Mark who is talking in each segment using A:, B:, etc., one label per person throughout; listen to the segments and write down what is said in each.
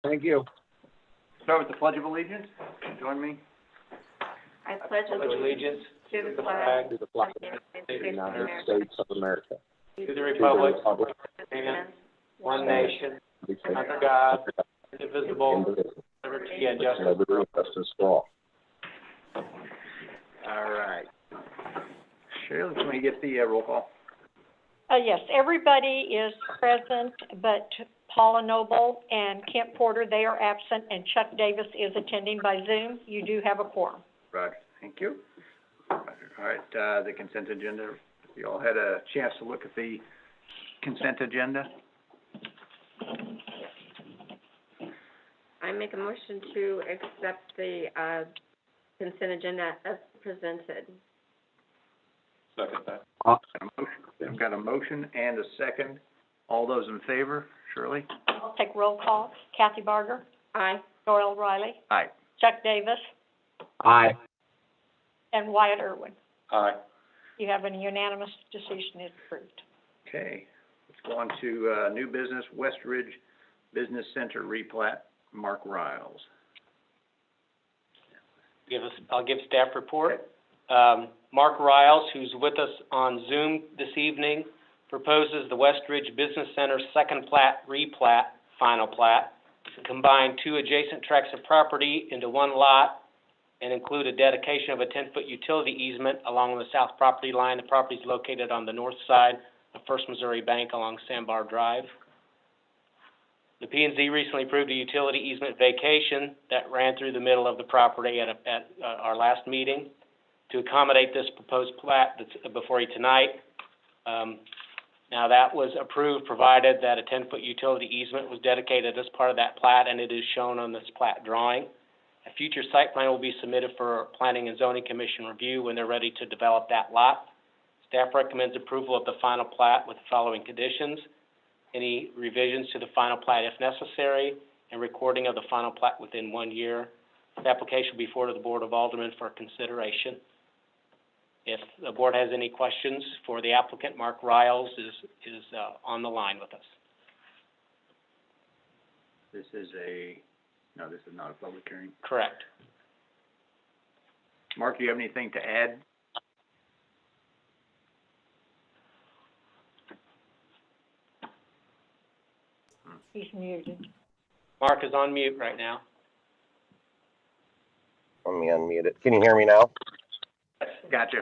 A: Thank you.
B: Start with the Pledge of Allegiance. Join me.
C: I pledge allegiance to the flag of the United States of America,
A: To the republic, and one nation, under God, indivisible, liberty and justice for all.
B: All right. Shirley, can we get the roll call?
D: Yes, everybody is present, but Paula Noble and Kent Porter, they are absent, and Chuck Davis is attending by Zoom. You do have a quorum.
B: Roger, thank you. All right, the consent agenda. You all had a chance to look at the consent agenda?
C: I make a motion to accept the, consent agenda as presented.
A: Second that.
B: I've got a motion and a second. All those in favor? Shirley?
D: I'll take roll call. Kathy Barger,
C: Aye.
D: Doyle Riley,
B: Aye.
D: Chuck Davis,
A: Aye.
D: and Wyatt Irwin.
A: Aye.
D: You have a unanimous decision, it's approved.
B: Okay, let's go on to, new business, West Ridge Business Center replat, Mark Riles.
E: I'll give staff report. Mark Riles, who's with us on Zoom this evening, proposes the West Ridge Business Center second plat, replat, final plat, to combine two adjacent tracts of property into one lot and include a dedication of a 10-foot utility easement along the south property line. The property is located on the north side of First Missouri Bank along Sandbar Drive. The P&Z recently approved a utility easement vacation that ran through the middle of the property at our last meeting to accommodate this proposed plat that's before you tonight. Now that was approved provided that a 10-foot utility easement was dedicated as part of that plat, and it is shown on this plat drawing. A future site plan will be submitted for Planning and Zoning Commission review when they're ready to develop that lot. Staff recommends approval of the final plat with the following conditions: any revisions to the final plat if necessary, and recording of the final plat within 1 year. The application will be forwarded to the Board of Aldermen for consideration. If the board has any questions for the applicant, Mark Riles is on the line with us.
B: This is not a public hearing.
E: Correct.
B: Mark, do you have anything to add?
D: He's muted.
E: Mark is on mute right now.
F: Let me unmute it. Can you hear me now?
B: Gotcha.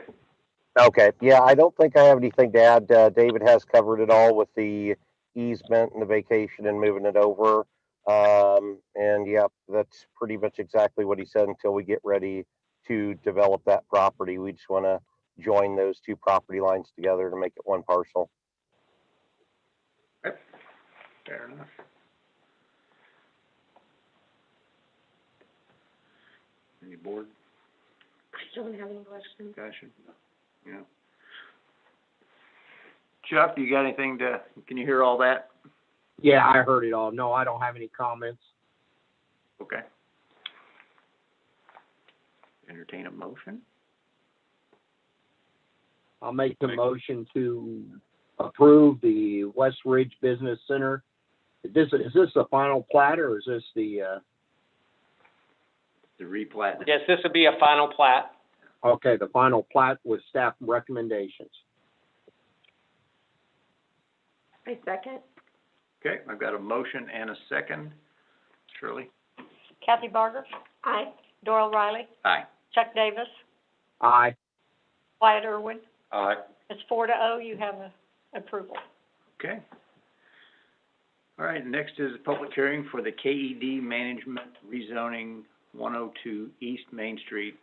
F: Okay. Yeah, I don't think I have anything to add. David has covered it all with the easement and the vacation and moving it over. And yeah, that's pretty much exactly what he said until we get ready to develop that property. We just want to join those two property lines together to make it one parcel.
B: Yep. Fair enough. Any board
C: I don't have any questions.
B: discussion? Yeah. Chuck, you got anything can you hear all that?
A: Yeah, I heard it all. No, I don't have any comments.
B: Okay. Entertain a motion?
A: I'll make the motion to approve the West Ridge Business Center. Is this the final plat, or is this the,
B: The replat.
E: Yes, this would be a final plat.
A: okay, the final plat with staff recommendations?
C: I second.
B: Okay, I've got a motion and a second. Shirley?
D: Kathy Barger,
C: Aye.
D: Doyle Riley,
B: Aye.
D: Chuck Davis,
A: Aye.
D: Wyatt Irwin.
A: Aye.
D: It's 4-0, you have approval.
B: Okay. All right, next is a public hearing for the KED Management rezoning 102 East Main Street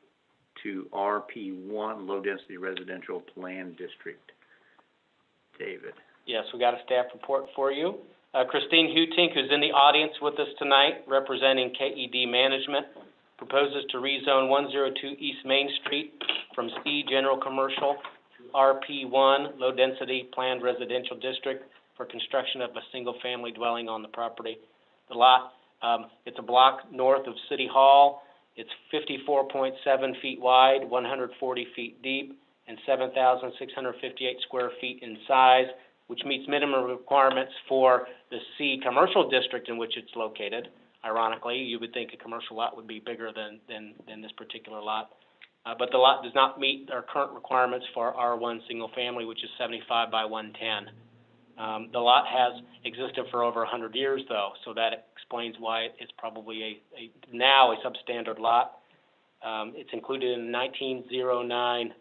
B: to RP1 Low Density Residential Plan District. David.
E: Yes, we got a staff report for you. Christine Hutink, who's in the audience with us tonight, representing KED Management, proposes to rezone 102 East Main Street from C General Commercial to RP1 Low Density Planned Residential District for construction of a single-family dwelling on the property. The lot, it's a block north of City Hall. It's 54.7 feet wide, 140 feet deep, and 7,658 square feet in size, which meets minimum requirements for the C commercial district in which it's located. ironically. You would think a commercial lot would be bigger than this particular lot. But the lot does not meet our current requirements for R1 single family, which is 75 by 110. The lot has existed for over 100 years, though, so that explains why it's probably now a substandard lot. It's included in the 1909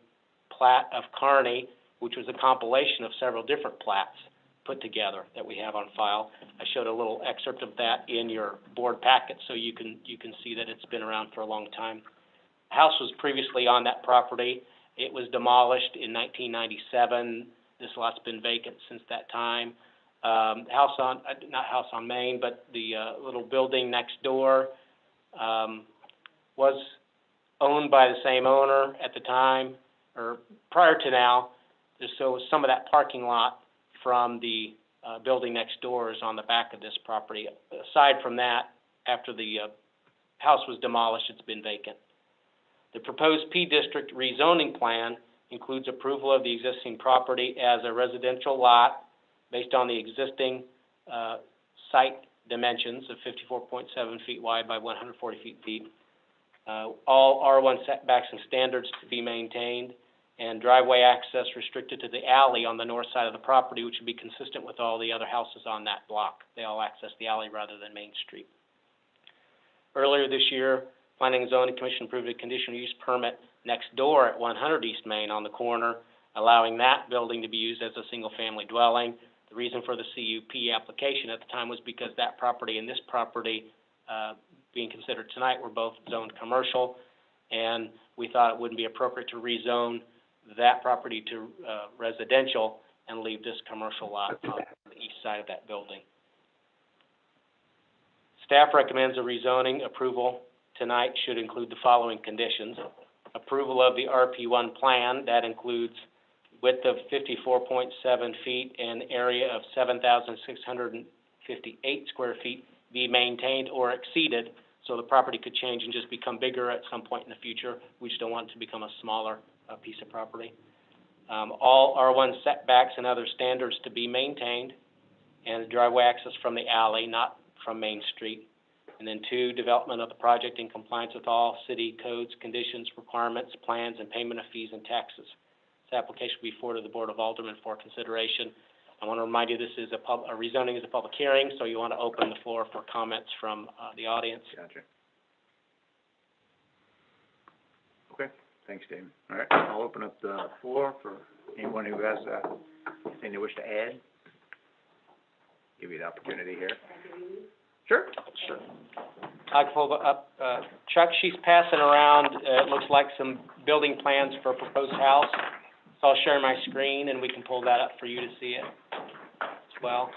E: plat of Kearney, which was a compilation of several different plats put together that we have on file. I showed a little excerpt of that in your board packet, so you can see that it's been around for a long time. The house was previously on that property. It was demolished in 1997. This lot's been vacant since that time. Not House on Main, but the little building next door was owned by the same owner at the time, or prior to now. So some of that parking lot from the building next door is on the back of this property. Aside from that, after the house was demolished, it's been vacant. The proposed P-District rezoning plan includes approval of the existing property as a residential lot based on the existing site dimensions of 54.7 feet wide by 140 feet deep. All R1 setbacks and standards to be maintained, and driveway access restricted to the alley on the north side of the property, which would be consistent with all the other houses on that block. They all access the alley rather than Main Street. Earlier this year, Planning and Zoning Commission approved a conditional use permit next door at 100 East Main on the corner, allowing that building to be used as a single-family dwelling. The reason for the CUP application at the time was because that property and this property being considered tonight were both zoned commercial, and we thought it wouldn't be appropriate to rezone that property to residential and leave this commercial lot on the east side of that building. Staff recommends a rezoning approval tonight should include the following conditions. Approval of the RP1 plan, that includes width of 54.7 feet and area of 7,658 square feet be maintained or exceeded, so the property could change and just become bigger at some point in the future. We just don't want it to become a smaller piece of property. All R1 setbacks and other standards to be maintained, and driveway access from the alley, not from Main Street. And then 2, development of the project in compliance with all city codes, conditions, requirements, plans, and payment of fees and taxes. This application will be forwarded to the Board of Aldermen for consideration. I want to remind you this is a rezoning is a public hearing, so you want to open the floor for comments from the audience.
B: Gotcha. Okay, thanks, David. All right, I'll open up the floor for anyone who has anything they wish to add. Give you the opportunity here. Sure. Sure.
E: I can pull up, Chuck, she's passing around, it looks like some building plans for a proposed house. So I'll share my screen and we can pull that up for you to see it as well.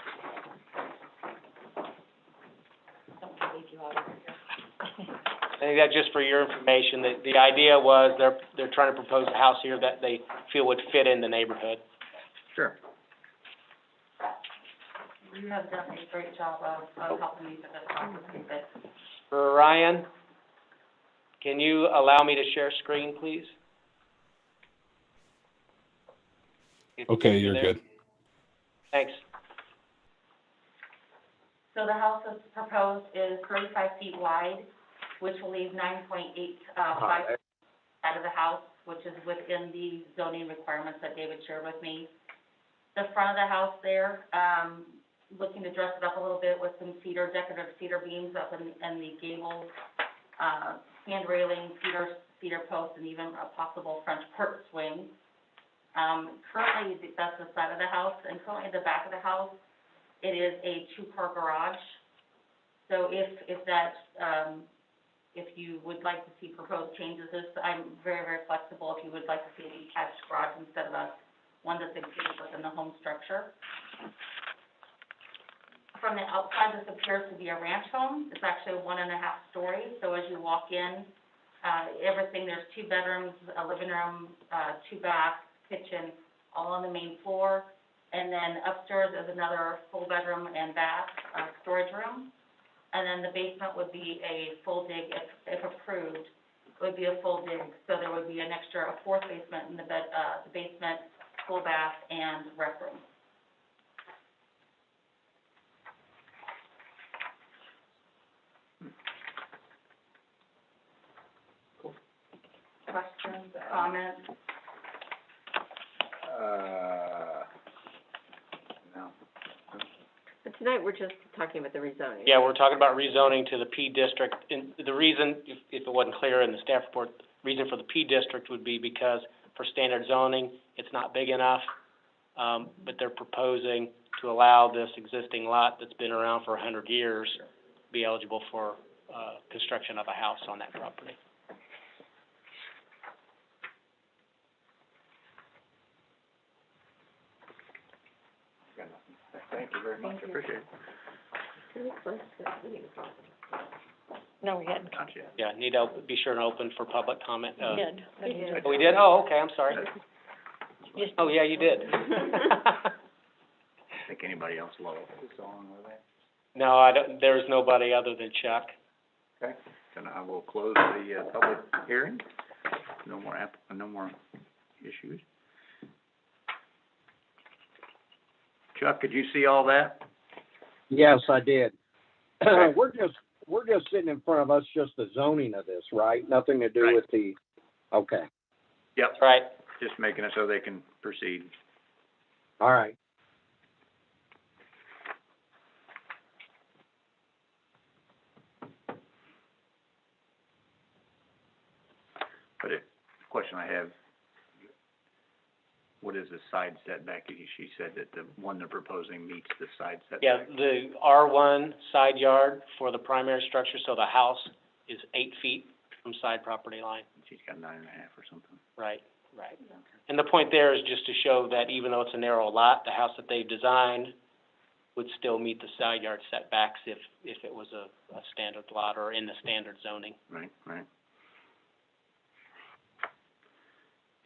E: I think that's just for your information. The idea was they're trying to propose a house here that they feel would fit in the neighborhood.
B: Sure.
C: You have done a great job of helping me with this process.
E: Ryan, can you allow me to share screen, please?
G: Okay, you're good.
E: Thanks.
C: So the house that's proposed is 35 feet wide, which will leave 9.85 out of the house, which is within the zoning requirements that David shared with me. The front of the house there, looking to dress it up a little bit with some decorative cedar beams up in the gables, hand railing, cedar posts, and even a possible French porch swing. Currently, that's the side of the house, and currently the back of the house, it is a 2-car garage. So if you would like to see proposed changes, I'm very, very flexible if you would like to see an detached garage instead of one that's included within the home structure. From the outside, this appears to be a ranch home. It's actually 1.5 stories, so as you walk in, there's 2 bedrooms, a living room, 2 baths, kitchen, all on the main floor, and then upstairs is another full bedroom and bath, storage room, and then the basement would be a full dig, if approved, it would be a full dig, so there would be a 4th basement in the basement, full bath, and rec room. questions, comments?
B: No.
H: But tonight, we're just talking about the rezoning.
E: Yeah, we're talking about rezoning to the P district, and the reason, if it wasn't clear in the staff report, reason for the P district would be because for standard zoning, it's not big enough, but they're proposing to allow this existing lot that's been around for 100 years be eligible for, construction of a house on that property.
B: Thank you very much, I appreciate it.
H: Really close to that meeting.
D: No, we hadn't.
B: Not yet.
E: Yeah, need to be sure and open for public comment.
D: We did.
H: We did.
E: Oh, we did? Oh, okay, I'm sorry.
D: Just-
E: Oh, yeah, you did.
B: Think anybody else low the song with that?
E: No, I don't, there's nobody other than Chuck.
B: Okay, then I will close the, public hearing. No more issues. Chuck, could you see all that?
I: Yes, I did.
B: Okay.
I: We're just sitting in front of us, just the zoning of this, right? Nothing to do
B: Right.
I: with the, okay,
B: Yep.
E: That's right.
B: Just making it so they can proceed.
I: all right.
B: But the question I have, what is the side setback? She said that the one they're proposing meets the side setback.
E: Yeah, the R1 side yard for the primary structure, so the house is 8 feet from side property line.
B: She's got 9.5 or something.
E: Right, right. And the point there is just to show that even though it's a narrow lot, the house that they've designed would still meet the side yard setbacks if it was a standard lot or in the standard zoning.
B: Right, right.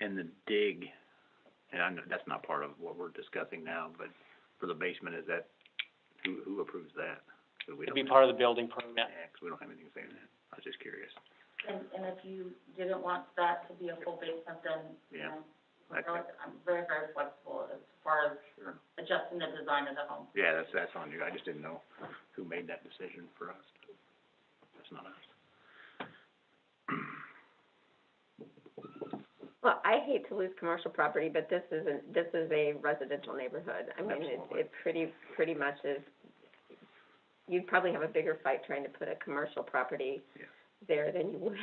B: And the dig, and I know that's not part of what we're discussing now, but for the basement, is that, who approves that? 'Cause we
E: It'd
B: don't
E: be part of the building permit.
B: Yeah, 'cause we don't have anything to say on that. I was just curious.
C: And if you didn't want that to be a full basement, then, you
B: Yeah.
C: know,
B: Okay.
C: I'm very, very flexible as far as
B: Sure.
C: adjusting the design of the home.
B: Yeah, that's on you. I just didn't know who made that decision for us. That's not us.
H: Well, I hate to lose commercial property, but this is a residential neighborhood. I mean,
B: Absolutely.
H: it pretty much is, you'd probably have a bigger fight trying to put a commercial property
B: Yeah.
H: there than you would.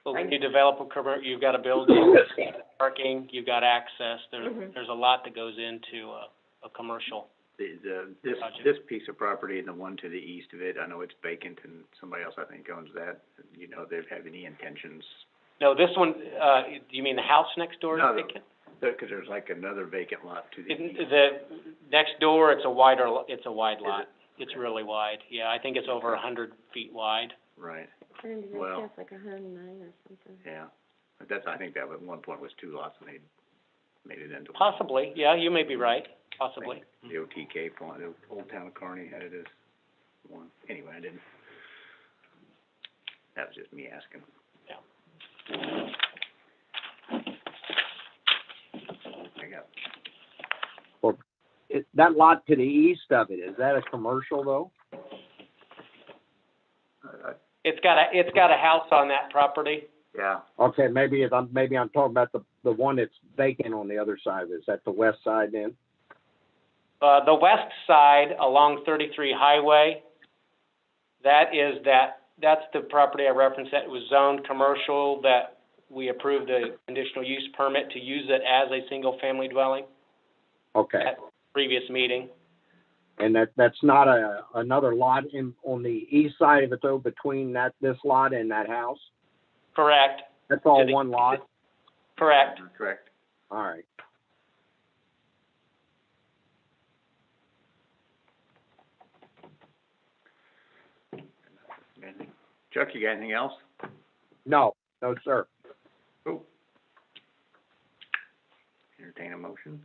E: But when you develop you've got a building, parking, you've got access,
H: Mhm.
E: there's a lot that goes into a commercial.
B: This
E: Project.
B: piece of property and the one to the east of it, I know it's vacant and somebody else I think owns that. You know, they have any intentions?
E: No, this one, you mean the house next door is
B: No,
E: vacant?
B: Because there's like another vacant lot to the east.
E: The next door, it's a wide lot.
B: it?
E: It's really wide, yeah, I think it's over 100 feet wide.
B: Right,
H: And
B: Well-
H: that's like 109 or something.
B: yeah. But I think that at one point was 2 lots and they made it into one.
E: Possibly, yeah, you may be right, possibly.
B: The OTK plan, the Old Town of Kearney had it as one. Anyway, that was just me asking. I got,
I: That lot to the east of it, is that a commercial though?
E: It's got a house on that property.
B: yeah,
I: Okay, maybe I'm talking about the one that's vacant on the other side. Is that the west side then?
E: The west side along 33 Highway, that's the property I referenced, that was zoned commercial, that we approved the conditional use permit to use it as a single-family dwelling
I: Okay,
E: at previous meeting.
I: and that's not another lot on the east side of it though, between this lot and that house?
E: Correct,
I: That's all
E: To the-
I: one lot?
E: correct.
B: correct.
I: All right.
B: Anything? Chuck, you got anything else?
I: No, sir.
B: Cool. Entertain a motion?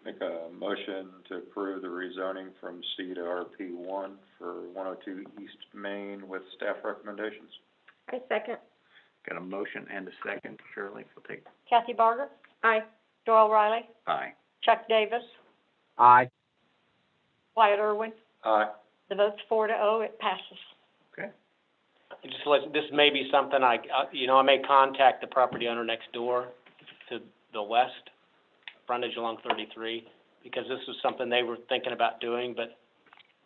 J: Make a motion to approve the rezoning from C to RP1 for 102 East Main with staff recommendations.
H: I second.
B: Got a motion and a second. Shirley, we'll take,
D: Kathy Barger,
H: Aye.
D: Doyle Riley,
B: aye.
D: Chuck Davis,
I: Aye.
D: Wyatt Irwin.
J: Aye.
D: The vote's 4-0, it passes.
B: Okay.
E: I'd just actually, this may be something I may contact the property owner next door to the west, frontage along 33, because this was something they were thinking about doing, but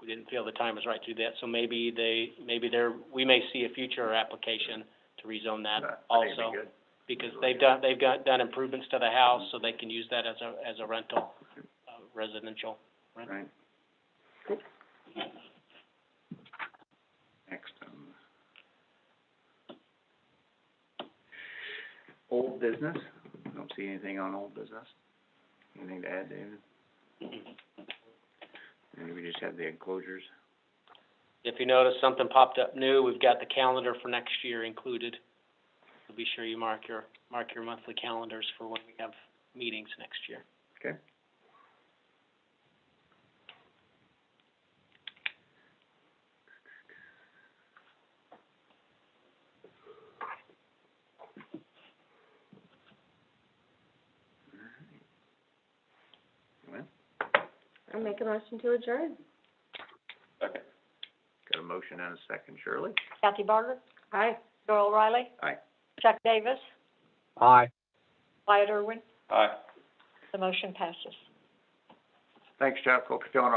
E: we didn't feel the time was right to do that, so we may see a future application to rezone that also.
B: That'd be good.
E: Because they've done improvements to the house, so they can use that as a rental, residential rental.
B: Right. Next, old business. Don't see anything on old business. Anything to add, David? Maybe we just have the enclosures.
E: If you notice something popped up new, we've got the calendar for next year included. So be sure you mark your monthly calendars for when we have meetings next year.
B: Okay.
H: I'll make a motion to adjourn.
J: Second.
B: Got a motion and a second, Shirley?
D: Kathy Barger,
H: Aye.
D: Doyle Riley,
B: Aye.
D: Chuck Davis,
I: Aye.
D: Wyatt Irwin.
J: Aye.
D: The motion passes.
B: Thanks, Chuck. Hope you're feeling